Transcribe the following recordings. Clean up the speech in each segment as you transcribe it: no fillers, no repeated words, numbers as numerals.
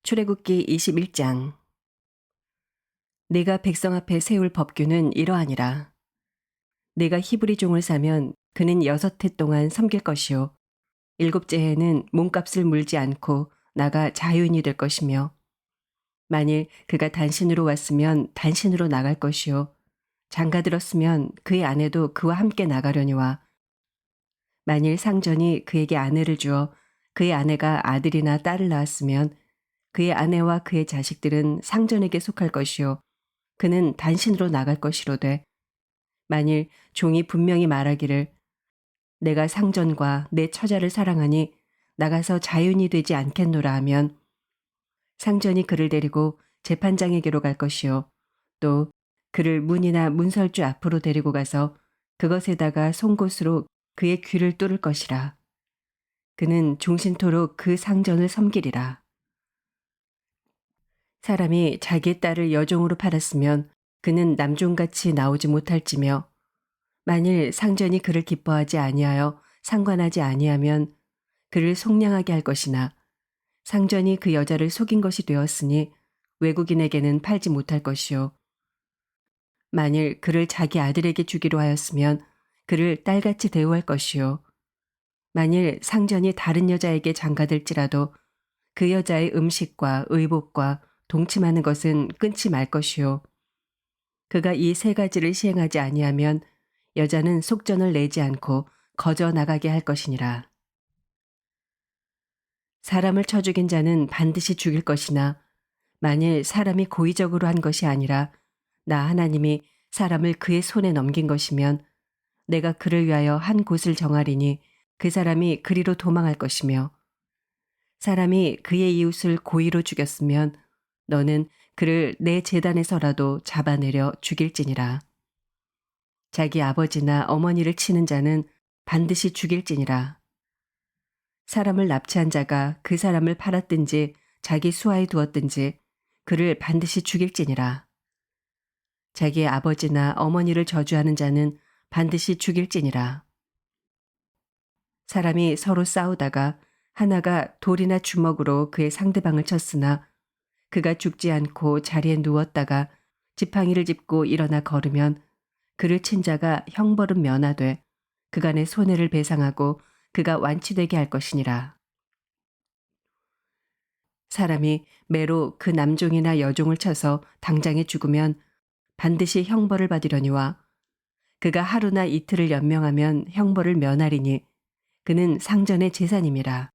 출애굽기 21장. 내가 백성 앞에 세울 법규는 이러하니라. 내가 히브리 종을 사면 그는 6해 동안 섬길 것이요 7째 해는 몸값을 물지 않고 나가 자유인이 될 것이며, 만일 그가 단신으로 왔으면 단신으로 나갈 것이요 장가 들었으면 그의 아내도 그와 함께 나가려니와, 만일 상전이 그에게 아내를 주어 그의 아내가 아들이나 딸을 낳았으면 그의 아내와 그의 자식들은 상전에게 속할 것이요 그는 단신으로 나갈 것이로되, 만일 종이 분명히 말하기를 내가 상전과 내 처자를 사랑하니 나가서 자유인이 되지 않겠노라 하면, 상전이 그를 데리고 재판장에게로 갈 것이요 또 그를 문이나 문설주 앞으로 데리고 가서 그것에다가 송곳으로 그의 귀를 뚫을 것이라. 그는 종신토록 그 상전을 섬기리라. 사람이 자기의 딸을 여종으로 팔았으면 그는 남종같이 나오지 못할지며, 만일 상전이 그를 기뻐하지 아니하여 상관하지 아니하면 그를 속량하게 할 것이나, 상전이 그 여자를 속인 것이 되었으니 외국인에게는 팔지 못할 것이요 만일 그를 자기 아들에게 주기로 하였으면 그를 딸같이 대우할 것이요 만일 상전이 다른 여자에게 장가들지라도 그 여자의 음식과 의복과 동침하는 것은 끊지 말 것이요 그가 이 3가지를 시행하지 아니하면 여자는 속전을 내지 않고 거저 나가게 할 것이니라. 사람을 쳐 죽인 자는 반드시 죽일 것이나, 만일 사람이 고의적으로 한 것이 아니라 나 하나님이 사람을 그의 손에 넘긴 것이면 내가 그를 위하여 한 곳을 정하리니 그 사람이 그리로 도망할 것이며, 사람이 그의 이웃을 고의로 죽였으면 너는 그를 내 제단에서라도 잡아내려 죽일지니라. 자기 아버지나 어머니를 치는 자는 반드시 죽일지니라. 사람을 납치한 자가 그 사람을 팔았든지 자기 수하에 두었든지 그를 반드시 죽일지니라. 자기의 아버지나 어머니를 저주하는 자는 반드시 죽일지니라. 사람이 서로 싸우다가 하나가 돌이나 주먹으로 그의 상대방을 쳤으나 그가 죽지 않고 자리에 누웠다가 지팡이를 짚고 일어나 걸으면 그를 친 자가 형벌은 면하되 그간의 손해를 배상하고 그가 완치되게 할 것이니라. 사람이 매로 그 남종이나 여종을 쳐서 당장에 죽으면 반드시 형벌을 받으려니와, 그가 하루나 이틀을 연명하면 형벌을 면하리니 그는 상전의 재산임이라.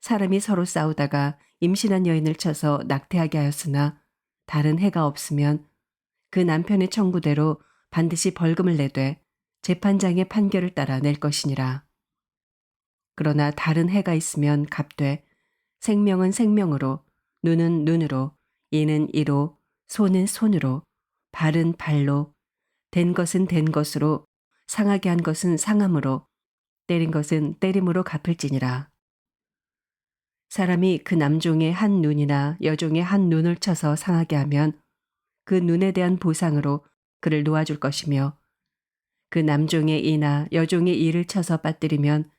사람이 서로 싸우다가 임신한 여인을 쳐서 낙태하게 하였으나 다른 해가 없으면 그 남편의 청구대로 반드시 벌금을 내되 재판장의 판결을 따라 낼 것이니라. 그러나 다른 해가 있으면 갚되 생명은 생명으로, 눈은 눈으로, 이는 이로, 손은 손으로, 발은 발로, 된 것은 된 것으로, 상하게 한 것은 상함으로, 때린 것은 때림으로 갚을지니라. 사람이 그 남종의 한 눈이나 여종의 한 눈을 쳐서 상하게 하면 그 눈에 대한 보상으로 그를 놓아줄 것이며, 그 남종의 이나 여종의 이를 쳐서 빠뜨리면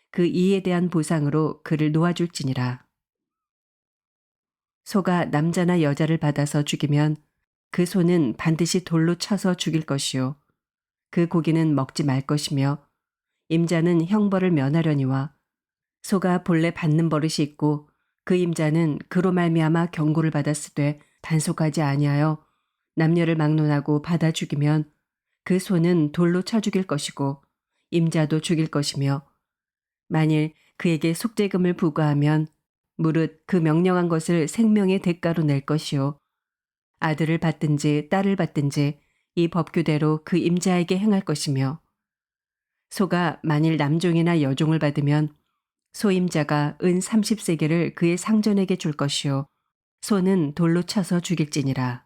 그 이에 대한 보상으로 그를 놓아줄지니라. 소가 남자나 여자를 받아서 죽이면 그 소는 반드시 돌로 쳐서 죽일 것이요 그 고기는 먹지 말 것이며, 임자는 형벌을 면하려니와, 소가 본래 받는 버릇이 있고 그 임자는 그로 말미암아 경고를 받았으되 단속하지 아니하여 남녀를 막론하고 받아 죽이면 그 소는 돌로 쳐 죽일 것이고 임자도 죽일 것이며, 만일 그에게 속죄금을 부과하면 무릇 그 명령한 것을 생명의 대가로 낼 것이요 아들을 받든지 딸을 받든지 이 법규대로 그 임자에게 행할 것이며, 소가 만일 남종이나 여종을 받으면 소임자가 은 30세겔을 그의 상전에게 줄 것이요 소는 돌로 쳐서 죽일지니라.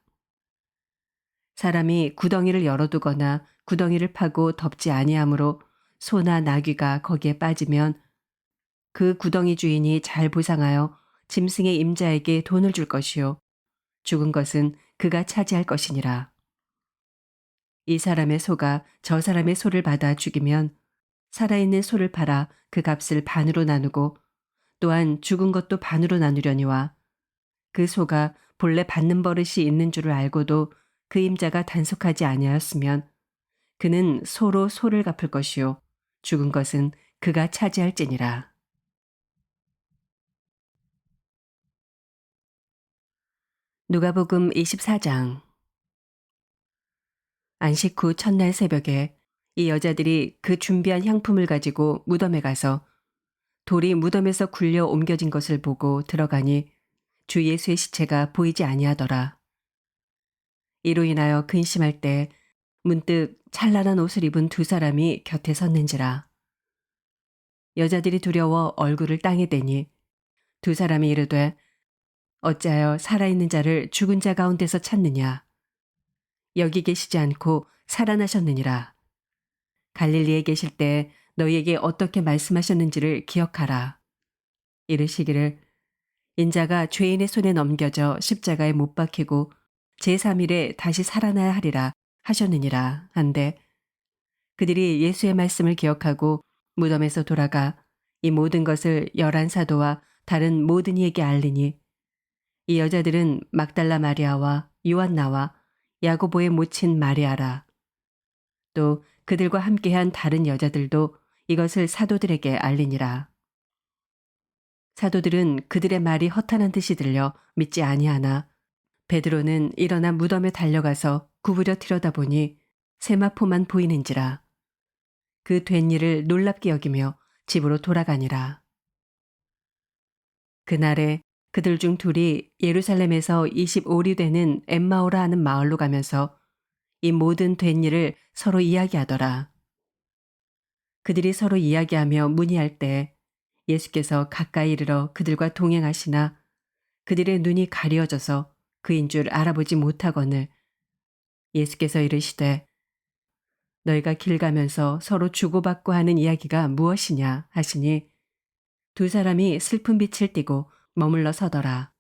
사람이 구덩이를 열어두거나 구덩이를 파고 덮지 아니하므로 소나 나귀가 거기에 빠지면 그 구덩이 주인이 잘 보상하여 짐승의 임자에게 돈을 줄 것이요 죽은 것은 그가 차지할 것이니라. 이 사람의 소가 저 사람의 소를 받아 죽이면 살아있는 소를 팔아 그 값을 반으로 나누고, 또한 죽은 것도 반으로 나누려니와 그 소가 본래 받는 버릇이 있는 줄을 알고도 그 임자가 단속하지 아니하였으면 그는 소로 소를 갚을 것이요 죽은 것은 그가 차지할지니라. 누가복음 24장. 안식 후 첫날 새벽에 이 여자들이 그 준비한 향품을 가지고 무덤에 가서 돌이 무덤에서 굴려 옮겨진 것을 보고 들어가니 주 예수의 시체가 보이지 아니하더라. 이로 인하여 근심할 때 문득 찬란한 옷을 입은 두 사람이 곁에 섰는지라. 여자들이 두려워 얼굴을 땅에 대니 두 사람이 이르되 어찌하여 살아있는 자를 죽은 자 가운데서 찾느냐. 여기 계시지 않고 살아나셨느니라. 갈릴리에 계실 때 너희에게 어떻게 말씀하셨는지를 기억하라. 이르시기를 인자가 죄인의 손에 넘겨져 십자가에 못 박히고 제3일에 다시 살아나야 하리라 하셨느니라 한데 그들이 예수의 말씀을 기억하고 무덤에서 돌아가 이 모든 것을 11사도와 다른 모든 이에게 알리니 이 여자들은 막달라 마리아와 요한나와 야고보의 모친 마리아라. 또 그들과 함께한 다른 여자들도 이것을 사도들에게 알리니라. 사도들은 그들의 말이 허탄한 듯이 들려 믿지 아니하나 베드로는 일어나 무덤에 달려가서 구부려 들여다보니 세마포만 보이는지라. 그 된 일을 놀랍게 여기며 집으로 돌아가니라. 그날에 그들 중 둘이 예루살렘에서 25리 되는 엠마오라 하는 마을로 가면서 이 모든 된 일을 서로 이야기하더라. 그들이 서로 이야기하며 문의할 때 예수께서 가까이 이르러 그들과 동행하시나 그들의 눈이 가리어져서 그인 줄 알아보지 못하거늘 예수께서 이르시되 너희가 길 가면서 서로 주고받고 하는 이야기가 무엇이냐 하시니 두 사람이 슬픈 빛을 띠고 머물러 서더라.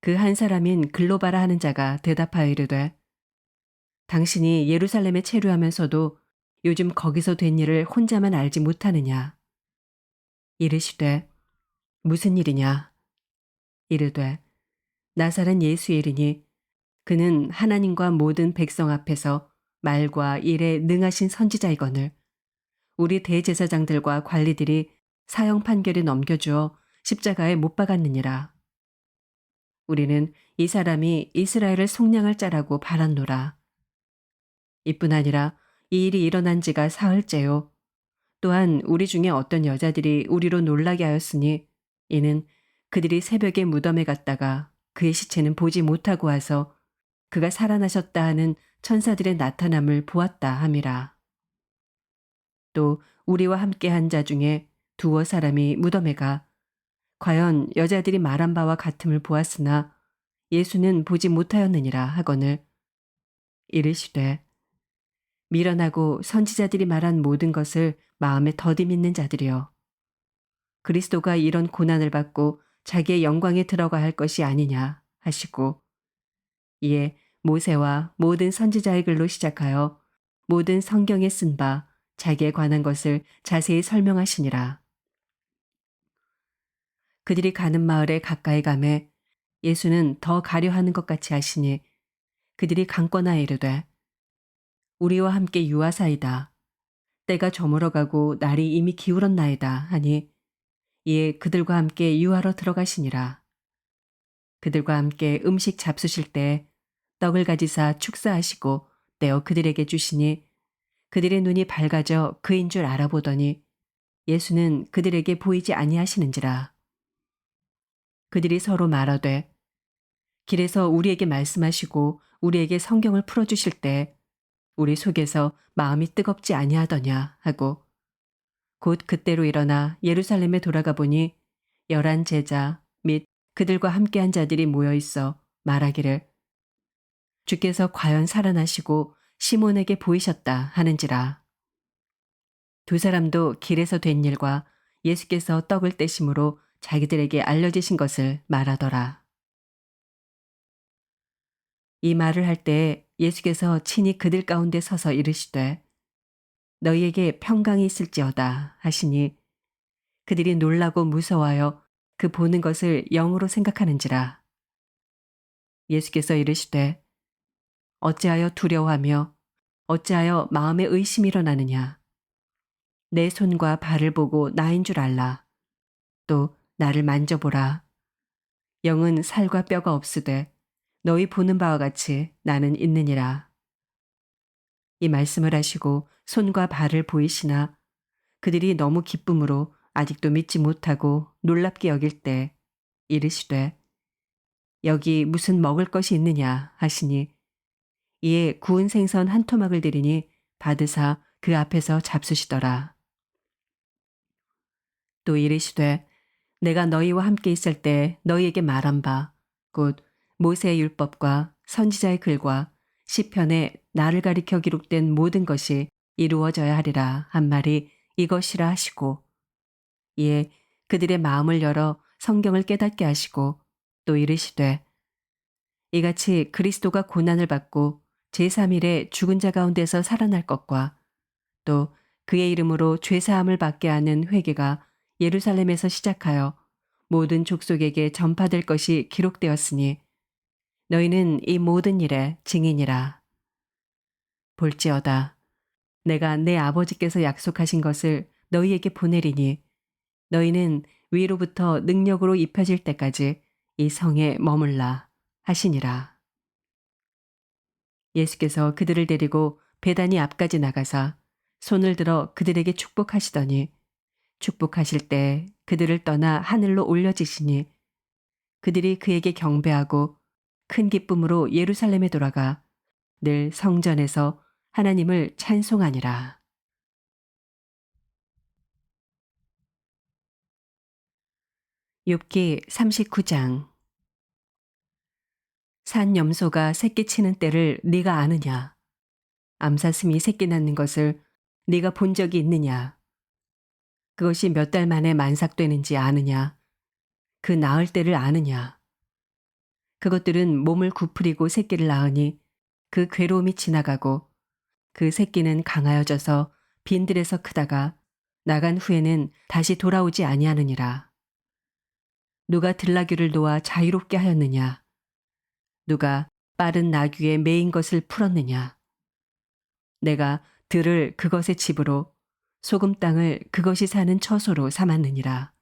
그 한 사람인 글로바라 하는 자가 대답하여 이르되 당신이 예루살렘에 체류하면서도 요즘 거기서 된 일을 혼자만 알지 못하느냐. 이르시되 무슨 일이냐. 이르되 나사렛 예수의 일이니 그는 하나님과 모든 백성 앞에서 말과 일에 능하신 선지자이거늘 우리 대제사장들과 관리들이 사형 판결에 넘겨주어 십자가에 못 박았느니라. 우리는 이 사람이 이스라엘을 속량할 자라고 바랐노라. 이뿐 아니라 이 일이 일어난 지가 사흘째요. 또한 우리 중에 어떤 여자들이 우리로 놀라게 하였으니 이는 그들이 새벽에 무덤에 갔다가 그의 시체는 보지 못하고 와서 그가 살아나셨다 하는 천사들의 나타남을 보았다 함이라. 또 우리와 함께 한 자 중에 두어 사람이 무덤에 가 과연 여자들이 말한 바와 같음을 보았으나 예수는 보지 못하였느니라 하거늘 이르시되 미련하고 선지자들이 말한 모든 것을 마음에 더디 믿는 자들이여 그리스도가 이런 고난을 받고 자기의 영광에 들어가 할 것이 아니냐 하시고 이에 모세와 모든 선지자의 글로 시작하여 모든 성경에 쓴 바 자기에 관한 것을 자세히 설명하시니라. 그들이 가는 마을에 가까이 가매 예수는 더 가려 하는 것 같이 하시니 그들이 강권하여 이르되 우리와 함께 유하사이다. 때가 저물어가고 날이 이미 기울었나이다 하니 이에 그들과 함께 유하러 들어가시니라. 그들과 함께 음식 잡수실 때 떡을 가지사 축사하시고 떼어 그들에게 주시니 그들의 눈이 밝아져 그인 줄 알아보더니 예수는 그들에게 보이지 아니하시는지라. 그들이 서로 말하되 길에서 우리에게 말씀하시고 우리에게 성경을 풀어주실 때 우리 속에서 마음이 뜨겁지 아니하더냐 하고 곧 그때로 일어나 예루살렘에 돌아가 보니 11 제자 및 그들과 함께한 자들이 모여 있어 말하기를 주께서 과연 살아나시고 시몬에게 보이셨다 하는지라. 두 사람도 길에서 된 일과 예수께서 떡을 떼심으로 자기들에게 알려지신 것을 말하더라. 이 말을 할 때 예수께서 친히 그들 가운데 서서 이르시되 너희에게 평강이 있을지어다 하시니 그들이 놀라고 무서워하여 그 보는 것을 영으로 생각하는지라. 예수께서 이르시되 어찌하여 두려워하며 어찌하여 마음에 의심이 일어나느냐. 내 손과 발을 보고 나인 줄 알라. 또 나를 만져보라. 영은 살과 뼈가 없으되 너희 보는 바와 같이 나는 있느니라. 이 말씀을 하시고 손과 발을 보이시나 그들이 너무 기쁨으로 아직도 믿지 못하고 놀랍게 여길 때 이르시되 여기 무슨 먹을 것이 있느냐 하시니 이에 구운 생선 한 토막을 드리니 받으사 그 앞에서 잡수시더라. 또 이르시되 내가 너희와 함께 있을 때 너희에게 말한 바 곧 모세의 율법과 선지자의 글과 시편에 나를 가리켜 기록된 모든 것이 이루어져야 하리라 한 말이 이것이라 하시고 이에 그들의 마음을 열어 성경을 깨닫게 하시고 또 이르시되 이같이 그리스도가 고난을 받고 제3일에 죽은 자 가운데서 살아날 것과 또 그의 이름으로 죄사함을 받게 하는 회개가 예루살렘에서 시작하여 모든 족속에게 전파될 것이 기록되었으니 너희는 이 모든 일의 증인이라. 볼지어다 내가 내 아버지께서 약속하신 것을 너희에게 보내리니 너희는 위로부터 능력으로 입혀질 때까지 이 성에 머물라 하시니라. 예수께서 그들을 데리고 베다니 앞까지 나가사 손을 들어 그들에게 축복하시더니 축복하실 때 그들을 떠나 하늘로 올려지시니 그들이 그에게 경배하고 큰 기쁨으로 예루살렘에 돌아가 늘 성전에서 하나님을 찬송하니라. 욥기 39장. 산 염소가 새끼 치는 때를 네가 아느냐? 암사슴이 새끼 낳는 것을 네가 본 적이 있느냐? 그것이 몇 달 만에 만삭되는지 아느냐? 그 낳을 때를 아느냐? 그것들은 몸을 구부리고 새끼를 낳으니 그 괴로움이 지나가고 그 새끼는 강하여져서 빈들에서 크다가 나간 후에는 다시 돌아오지 아니하느니라. 누가 들나귀를 놓아 자유롭게 하였느냐? 누가 빠른 나귀에 매인 것을 풀었느냐? 내가 들을 그것의 집으로 소금 땅을 그것이 사는 처소로 삼았느니라.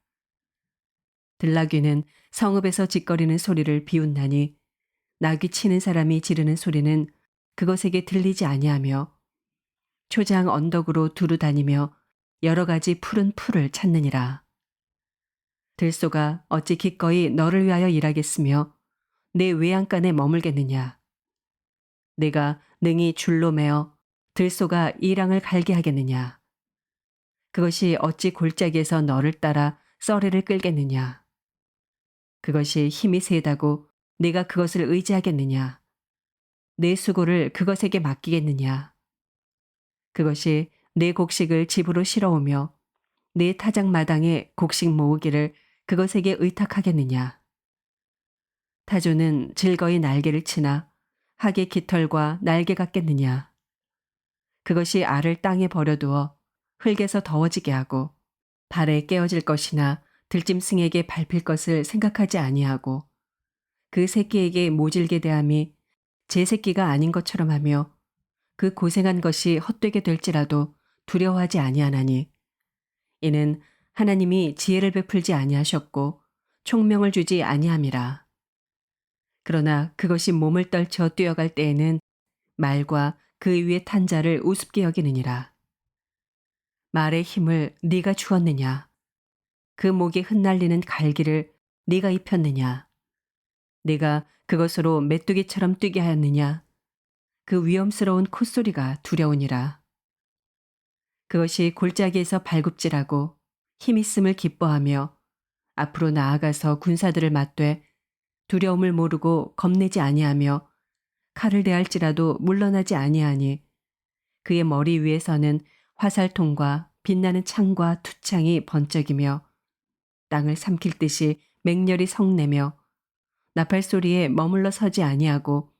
들나귀는 성읍에서 짓거리는 소리를 비웃나니 나귀 치는 사람이 지르는 소리는 그것에게 들리지 아니하며 초장 언덕으로 두루 다니며 여러 가지 푸른 풀을 찾느니라. 들소가 어찌 기꺼이 너를 위하여 일하겠으며 내 외양간에 머물겠느냐. 내가 능히 줄로 매어 들소가 이랑을 갈게 하겠느냐. 그것이 어찌 골짜기에서 너를 따라 썰이를 끌겠느냐. 그것이 힘이 세다고 네가 그것을 의지하겠느냐. 내 수고를 그것에게 맡기겠느냐. 그것이 내 곡식을 집으로 실어오며 내 타작마당에 곡식 모으기를 그것에게 의탁하겠느냐. 타조는 즐거이 날개를 치나 학의 깃털과 날개 같겠느냐. 그것이 알을 땅에 버려두어 흙에서 더워지게 하고 발에 깨어질 것이나 들짐승에게 밟힐 것을 생각하지 아니하고 그 새끼에게 모질게 대함이 제 새끼가 아닌 것처럼 하며 그 고생한 것이 헛되게 될지라도 두려워하지 아니하나니 이는 하나님이 지혜를 베풀지 아니하셨고 총명을 주지 아니함이라. 그러나 그것이 몸을 떨쳐 뛰어갈 때에는 말과 그 위에 탄 자를 우습게 여기느니라. 말의 힘을 네가 주었느냐? 그 목에 흩날리는 갈기를 네가 입혔느냐? 네가 그것으로 메뚜기처럼 뛰게 하였느냐? 그 위험스러운 콧소리가 두려우니라. 그것이 골짜기에서 발굽질하고 힘있음을 기뻐하며 앞으로 나아가서 군사들을 맞되 두려움을 모르고 겁내지 아니하며 칼을 대할지라도 물러나지 아니하니 그의 머리 위에서는 화살통과 빛나는 창과 투창이 번쩍이며 땅을 삼킬 듯이 맹렬히 성내며 나팔 소리에 머물러 서지 아니하고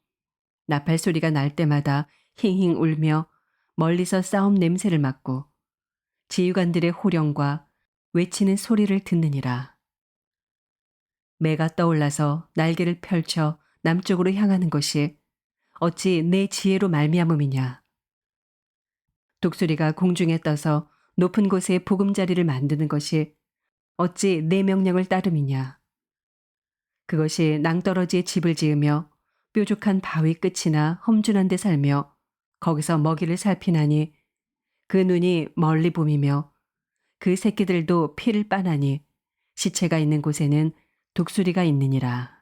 나팔 소리가 날 때마다 힝힝 울며 멀리서 싸움 냄새를 맡고 지휘관들의 호령과 외치는 소리를 듣느니라. 매가 떠올라서 날개를 펼쳐 남쪽으로 향하는 것이 어찌 내 지혜로 말미암음이냐. 독수리가 공중에 떠서 높은 곳에 보금자리를 만드는 것이 어찌 내 명령을 따름이냐. 그것이 낭떠러지에 집을 지으며 뾰족한 바위 끝이나 험준한 데 살며 거기서 먹이를 살피나니 그 눈이 멀리 봄이며 그 새끼들도 피를 빠나니 시체가 있는 곳에는 독수리가 있느니라.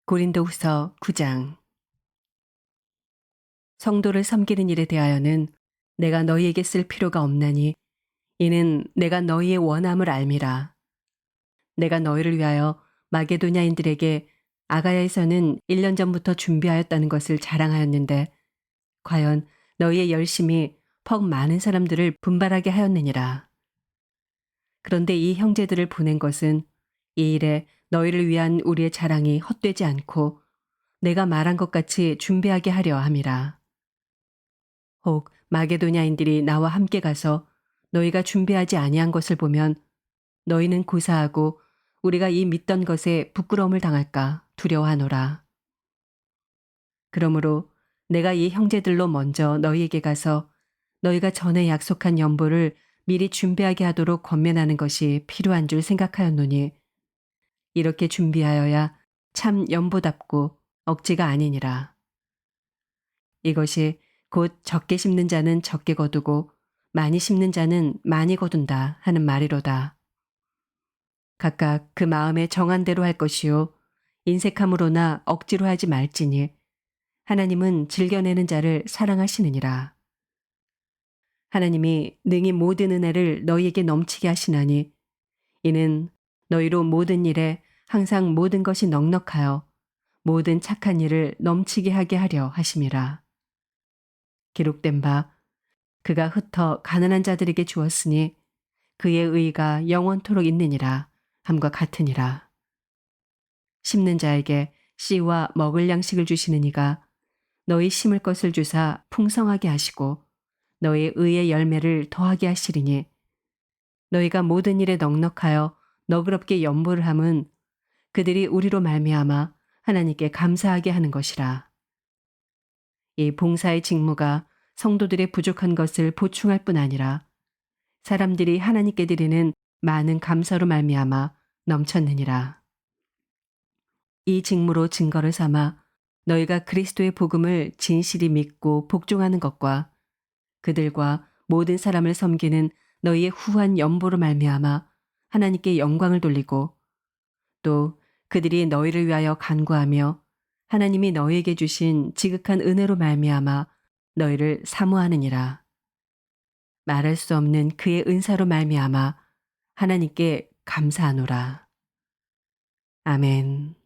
고린도후서 9장. 성도를 섬기는 일에 대하여는 내가 너희에게 쓸 필요가 없나니 이는 내가 너희의 원함을 알미라. 내가 너희를 위하여 마게도냐인들에게 아가야에서는 1년 전부터 준비하였다는 것을 자랑하였는데 과연 너희의 열심이 퍽 많은 사람들을 분발하게 하였느니라. 그런데 이 형제들을 보낸 것은 이 일에 너희를 위한 우리의 자랑이 헛되지 않고 내가 말한 것 같이 준비하게 하려 함이라. 혹 마게도냐인들이 나와 함께 가서 너희가 준비하지 아니한 것을 보면 너희는 고사하고 우리가 이 믿던 것에 부끄러움을 당할까 두려워하노라. 그러므로 내가 이 형제들로 먼저 너희에게 가서 너희가 전에 약속한 연보를 미리 준비하게 하도록 권면하는 것이 필요한 줄 생각하였노니 이렇게 준비하여야 참 연보답고 억지가 아니니라. 이것이 곧 적게 심는 자는 적게 거두고 많이 심는 자는 많이 거둔다 하는 말이로다. 각각 그 마음에 정한 대로 할 것이요 인색함으로나 억지로 하지 말지니 하나님은 즐겨내는 자를 사랑하시느니라. 하나님이 능히 모든 은혜를 너희에게 넘치게 하시나니 이는 너희로 모든 일에 항상 모든 것이 넉넉하여 모든 착한 일을 넘치게 하게 하려 하심이라. 기록된 바 그가 흩어 가난한 자들에게 주었으니 그의 의가 영원토록 있느니라 함과 같으니라. 심는 자에게 씨와 먹을 양식을 주시는 이가 너희 심을 것을 주사 풍성하게 하시고 너희 의의 열매를 더하게 하시리니 너희가 모든 일에 넉넉하여 너그럽게 연보를 함은 그들이 우리로 말미암아 하나님께 감사하게 하는 것이라. 이 봉사의 직무가 성도들의 부족한 것을 보충할 뿐 아니라 사람들이 하나님께 드리는 많은 감사로 말미암아 넘쳤느니라. 이 직무로 증거를 삼아 너희가 그리스도의 복음을 진실히 믿고 복종하는 것과 그들과 모든 사람을 섬기는 너희의 후한 연보로 말미암아 하나님께 영광을 돌리고 또 그들이 너희를 위하여 간구하며 하나님이 너희에게 주신 지극한 은혜로 말미암아 너희를 사모하느니라. 말할 수 없는 그의 은사로 말미암아 하나님께 감사하노라. 아멘.